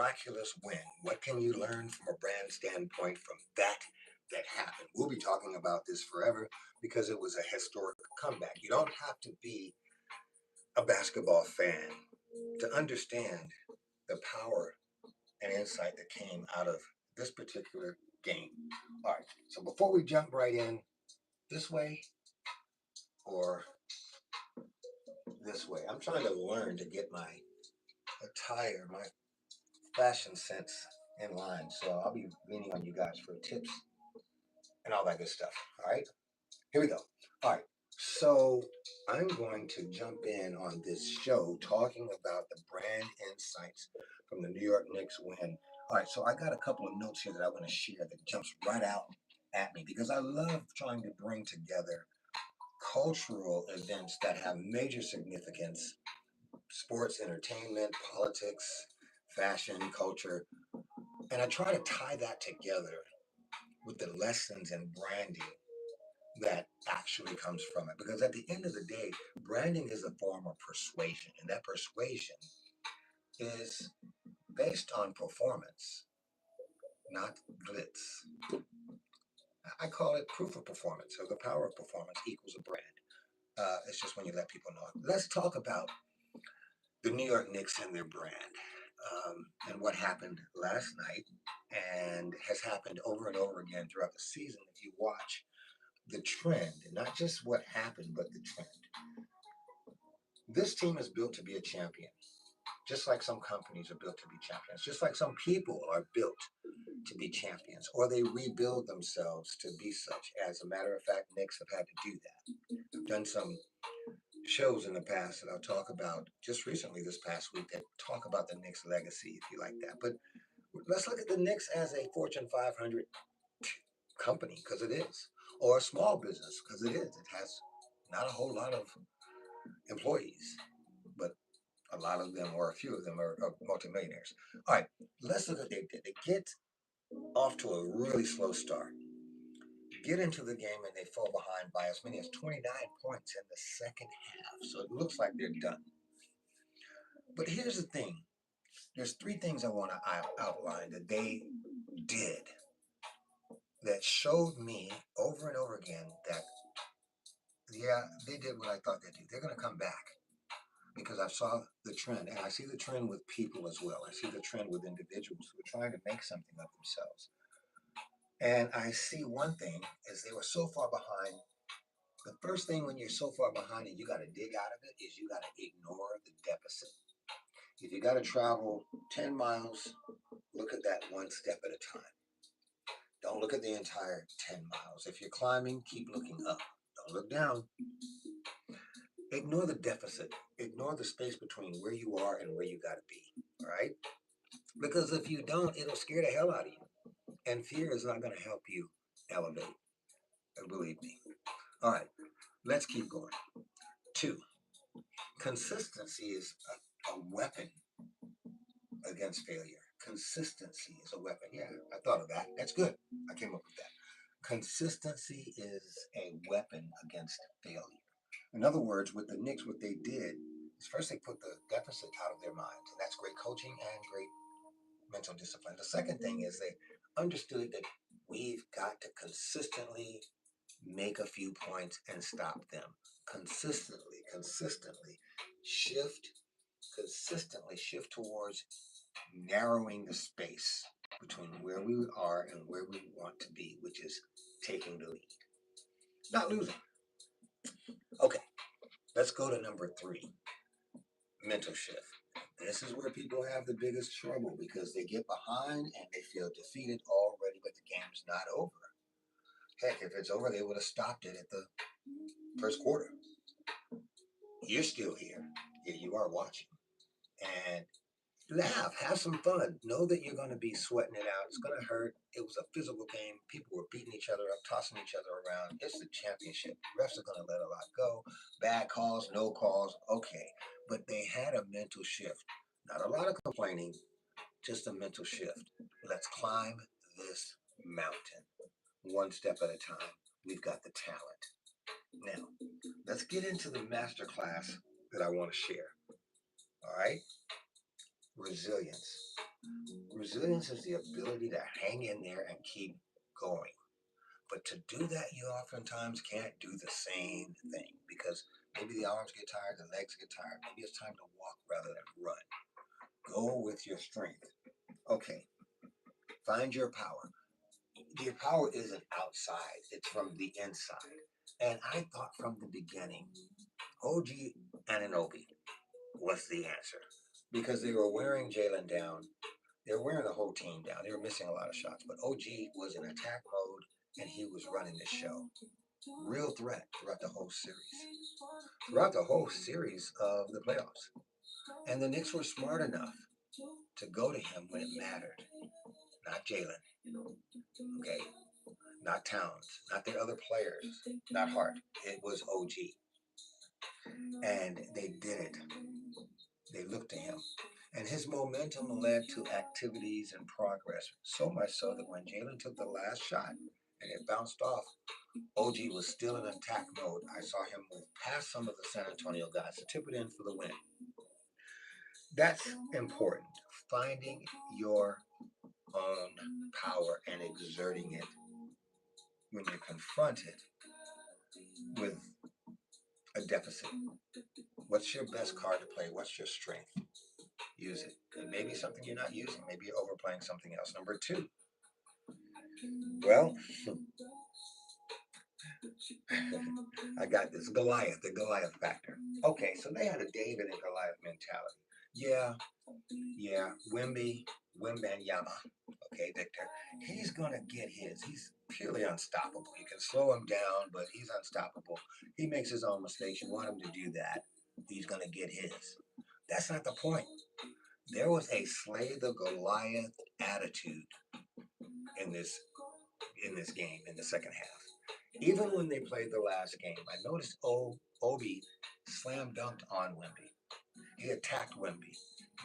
miraculous win. What can you learn from a brand standpoint from that happened? We'll be talking about this forever because it was a historic comeback. You don't have to be a basketball fan to understand the power and insight that came out of this particular game. All right, so before we jump right in, this way or this way, I'm trying to learn to get my attire, my fashion sense in line. So I'll be leaning on you guys for tips and all that good stuff. All right, here we go. All right, so I'm going to jump in on this show talking about the brand insights from the New York Knicks win. All right, so I got a couple of notes here that I want to share that jumps right out at me because I love trying to bring together cultural events that have major significance: sports, entertainment, politics, fashion, culture, and I try to tie that together with the lessons in branding that actually comes from it. Because at the end of the day, branding is a form of persuasion, and that persuasion is based on performance, not glitz. I call it proof of performance, or the power of performance equals a brand. It's just when you let people know. Let's talk about the New York Knicks and their brand, and what happened last night and has happened over and over again throughout the season. If you watch the trend, and not just what happened, but the trend. This team is built to be a champion, just like some companies are built to be champions, just like some people are built to be champions, or they rebuild themselves to be such. As a matter of fact, Knicks have had to do that. I've done some shows in the past that I'll talk about just recently this past week that talk about the Knicks legacy, if you like that. But let's look at the Knicks as a Fortune 500 company, because it is, or a small business, because it is. It has not a whole lot of employees, but a lot of them, or a few of them, are multimillionaires. All right, let's look at what they did. They get off to a really slow start, get into the game, and they fall behind by as many as 29 points in the second half. So it looks like they're done. But here's the thing. There's three things I want to outline that they did that showed me over and over again that, yeah, they did what I thought they'd do. They're going to come back because I saw the trend, and I see the trend with people as well. I see the trend with individuals who are trying to make something of themselves. And I see one thing is they were so far behind. The first thing when you're so far behind and you got to dig out of it is you got to ignore the deficit. If you got to travel 10 miles, look at that one step at a time. Don't look at the entire 10 miles. If you're climbing, keep looking up. Don't look down. Ignore the deficit. Ignore the space between where you are and where you got to be. All right? Because if you don't, it'll scare the hell out of you. And fear is not going to help you elevate. Believe me. All right, let's keep going. 2, consistency is a weapon against failure. Consistency is a weapon. Yeah, I thought of that. That's good. I came up with that. Consistency is a weapon against failure. In other words, with the Knicks, what they did is first they put the deficit out of their minds, and that's great coaching and great mental discipline. The second thing is they understood that we've got to consistently make a few points and stop them. Consistently shift, consistently shift towards narrowing the space between where we are and where we want to be, which is taking the lead, not losing. Okay, let's go to number 3, mental shift. This is where people have the biggest trouble because they get behind and they feel defeated already, but the game's not over. Heck, if it's over, they would have stopped it at the first quarter. You're still here. Yeah, you are watching. And laugh, have some fun. Know that you're going to be sweating it out. It's going to hurt. It was a physical game. People were beating each other up, tossing each other around. It's the championship. Refs are going to let a lot go. Bad calls, no calls. Okay. But they had a mental shift. Not a lot of complaining, just a mental shift. Let's climb this mountain one step at a time. We've got the talent. Now, let's get into the master class that I want to share. All right? Resilience. Resilience is the ability to hang in there and keep going. But to do that, you oftentimes can't do the same thing because maybe the arms get tired, the legs get tired. Maybe it's time to walk rather than run. Go with your strength. Okay, find your power. Your power isn't outside, it's from the inside. And I thought from the beginning, OG Ananobi was the answer because they were wearing Jalen down. They were wearing the whole team down. They were missing a lot of shots, but OG was in attack mode and he was running the show. Real threat throughout the whole series. Throughout the whole series of the playoffs. And the Knicks were smart enough to go to him when it mattered. Not Jalen, okay? Not Towns, not their other players, not Hart. It was OG. And they did it. They looked to him. And his momentum led to activities and progress, so much so that when Jalen took the last shot and it bounced off, OG was still in attack mode. I saw him move past some of the San Antonio guys to tip it in for the win. That's important. Finding your own power and exerting it when you're confronted with a deficit. What's your best card to play? What's your strength? Use it. It may be something you're not using. Maybe you're overplaying something else. Number two, well, I got this. Goliath, the Goliath factor. Okay, so they had a David and Goliath mentality. Yeah, Wembanyama. Okay, Victor. He's going to get his. He's purely unstoppable. You can slow him down, but he's unstoppable. He makes his own mistakes. You want him to do that. He's going to get his. That's not the point. There was a slay the Goliath attitude in this game in the second half. Even when they played the last game, I noticed Obi slam dunked on Wemby. He attacked Wemby.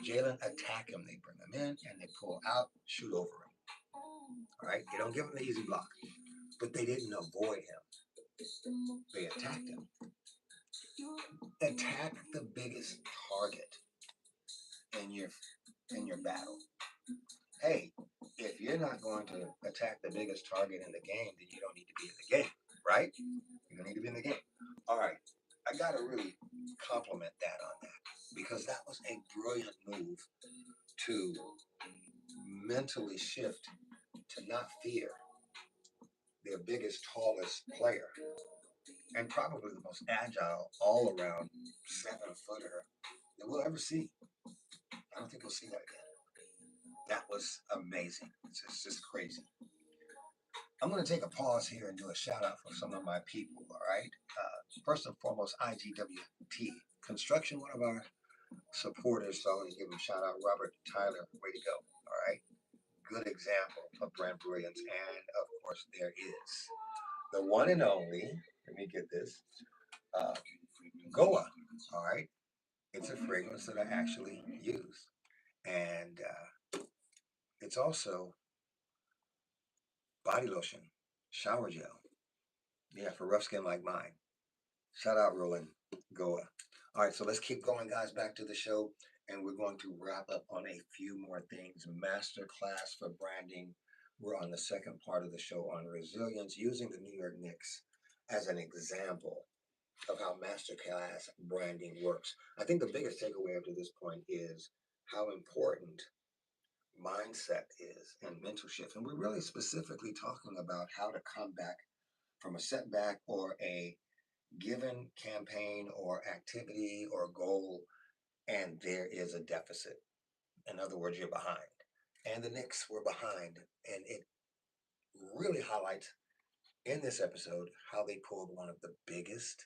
Jalen attack him. They bring him in and they pull out, shoot over him. All right, they don't give him the easy block, but they didn't avoid him. They attacked him. Attack the biggest target in your battle. Hey, if you're not going to attack the biggest target in the game, then you don't need to be in the game, right? You don't need to be in the game. All right, I got to really compliment that on that because that was a brilliant move to mentally shift to not fear their biggest, tallest player and probably the most agile, all around 7-footer that we'll ever see. I don't think we'll see that again. That was amazing. It's just crazy. I'm going to take a pause here and do a shout out for some of my people, all right? First and foremost, IGWT Construction, one of our supporters, so I'm going to give him a shout out. Robert Tyler, way to go, all right? Good example of brand brilliance. And of course, there is the one and only, let me get this, Goa, all right? It's a fragrance that I actually use. And it's also body lotion, shower gel. Yeah, for rough skin like mine. Shout out, Roland Goa. All right, so let's keep going, guys. Back to the show, and we're going to wrap up on a few more things. Masterclass for branding. We're on the second part of the show on resilience, using the New York Knicks as an example of how masterclass branding works. I think the biggest takeaway up to this point is how important mindset is and mental shift. And we're really specifically talking about how to come back from a setback or a given campaign or activity or goal, and there is a deficit. In other words, you're behind. And the Knicks were behind. And it really highlights in this episode how they pulled one of the biggest,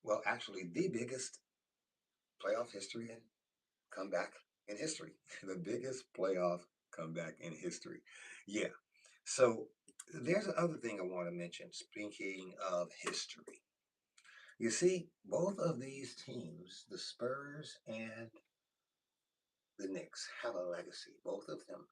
well, actually, the biggest playoff history and comeback in history. The biggest playoff comeback in history. Yeah. So there's another thing I want to mention, speaking of history. You see, both of these teams, the Spurs and the Knicks, have a legacy. Both of them